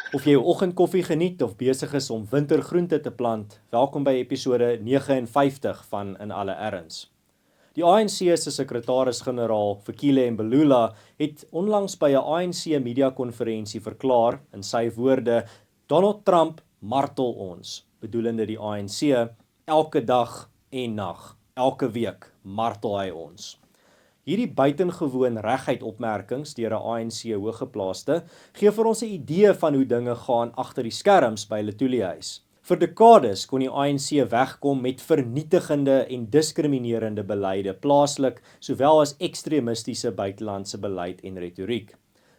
Of jy jou oggendkoffie geniet of besig is om wintergroente te plant, welkom by episode 59 van In Alle Erns. Die ANC se sekretaris-generaal, Fikile Mbalula, het onlangs by 'n ANC media-konferensie verklaar, in sy woorde, Donald Trump martel ons, bedoelende die ANC, elke dag en nag, elke week martel hy ons. Hierdie buitengewoon reguit opmerkings deur 'n ANC hooggeplaaste gee vir ons 'n idee van hoe dinge gaan agter die skerms by Luthuli Huis. Vir dekades kon die ANC wegkom met vernietigende en diskriminerende beleide plaaslik, sowel as ekstremistiese buitelandse beleid en retoriek.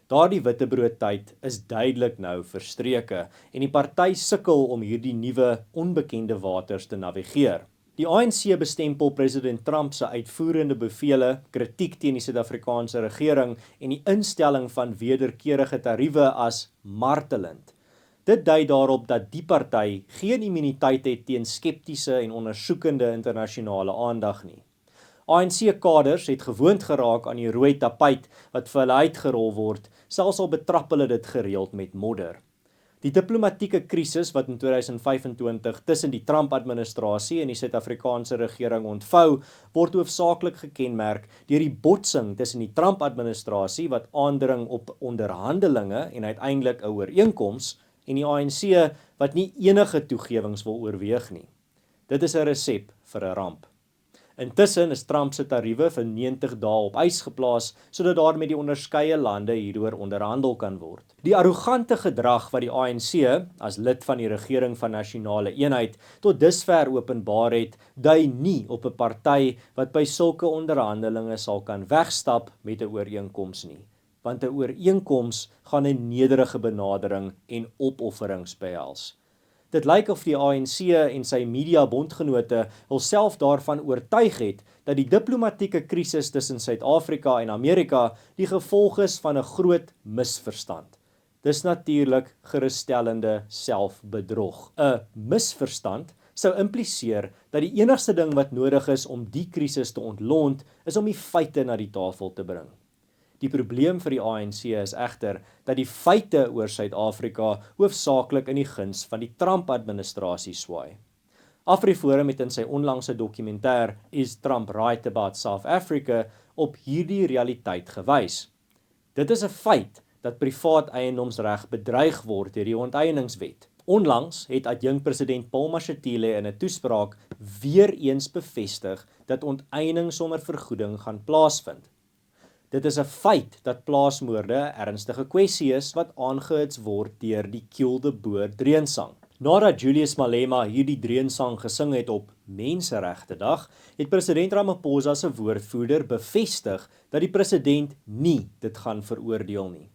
Daardie witbroodtyd is duidelik nou verstreke en die party sukkel om hierdie nuwe onbekende waters te navigeer. Die ANC bestempel president Trump se uitvoerende bevele, kritiek teen die Suid-Afrikaanse regering en die instelling van wederkerige tariewe as martelend. Dit dui daarop dat die party geen immuniteit het teen skeptiese en ondersoekende internasionale aandag nie. ANC-kaders het gewoond geraak aan die rooi tapuit wat vir hulle uitgerol word, selfs al betrap hulle dit gereeld met modder. Die diplomatieke krisis wat in 2025 tussen die Trump-administrasie en die Suid-Afrikaanse regering ontvou, word hoofsaaklik gekenmerk deur die botsing tussen die Trump-administrasie wat aandring op onderhandelinge en uiteindelik 'n ooreenkoms en die ANC wat nie enige toegewings wil oorweeg nie. Dit is 'n resep vir 'n ramp. Intussen is Trump se tariewe vir 90 dae op ys geplaas sodat daar met die onderskeie lande hieroor onderhandel kan word. Die arrogante gedrag wat die ANC as lid van die regering van nasionale eenheid tot dusver openbaar het, dui nie op 'n party wat by sulke onderhandelinge sal kan wegstap met 'n ooreenkoms nie, want 'n ooreenkoms gaan 'n nederige benadering en opofferings behels. Dit lyk of die ANC en sy media-bondgenote hulself daarvan oortuig het dat die diplomatieke krisis tussen Suid-Afrika en Amerika die gevolg is van 'n groot misverstand. Dis natuurlik gerusstellende selfbedrog. 'n Misverstand sou impliseer dat die enigste ding wat nodig is om die krisis te ontlont, is om die feite na die tafel te bring. Die probleem vir die ANC is egter dat die feite oor Suid-Afrika hoofsaaklik in die guns van die Trump-administrasie swaai. AfriForum het in sy onlangse dokumentêr Is Trump Right About South Africa op hierdie realiteit gewys. Dit is 'n feit dat privaat eiendomsreg bedreig word deur die onteieningswet. Onlangs het adjunkpresident Paul Mashatile in 'n toespraak weer eens bevestig dat onteiening sonder vergoeding gaan plaasvind. Dit is 'n feit dat plaasmoorde 'n ernstige kwessie is wat aangehits word deur die Kill the Boer dreensang. Nadat Julius Malema hierdie dreensang gesing het op Menseregte Dag, het president Ramaphosa se woordvoerder bevestig dat die president nie dit gaan veroordeel nie.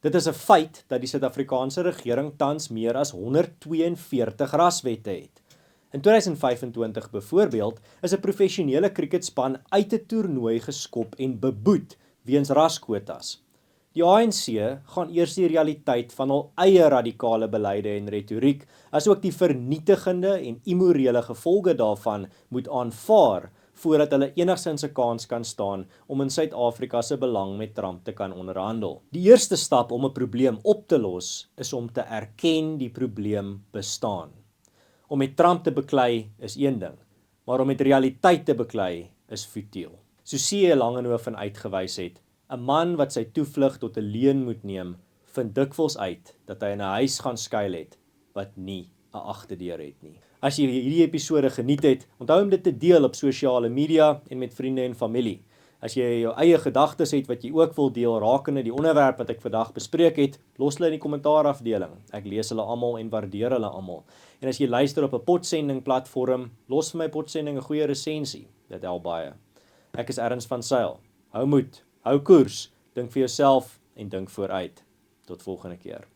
Dit is 'n feit dat die Suid-Afrikaanse regering tans meer as 142 raswette het. In 2025 byvoorbeeld is 'n professionele cricketspan uit 'n toernooi geskop en beboet weens raskwotas. Die ANC gaan eers die realiteit van hul eie radikale beleide en retoriek, asook die vernietigende en immorele gevolge daarvan moet aanvaar voordat hulle enigstens 'n kans kan staan om in Suid-Afrika se belang met Trump te kan onderhandel. Die eerste stap om 'n probleem op te los is om te erken die probleem bestaan. Om met Trump te beklei is een ding, maar om met realiteit te beklei is futiel. So C.J. Langehoven uitgewys het, 'n man wat sy toevlug tot 'n leuen moet neem, vind dikwels uit dat hy in 'n huis gaan skuil het wat nie 'n agterdeur het nie. As jy hierdie episode geniet het, onthou om dit te deel op sosiale media en met vriende en familie. As jy jou eie gedagtes het wat jy ook wil deel rakende die onderwerp wat ek vandag bespreek het, los hulle in die kommentaarafdeling. Ek lees hulle almal en waardeer hulle almal. En as jy luister op 'n potsending platform, los vir my potsending 'n goeie resensie. Dit help baie. Ek is Erns van Sail. Hou moed, hou koers, dink vir jouself en dink vooruit. Tot volgende keer.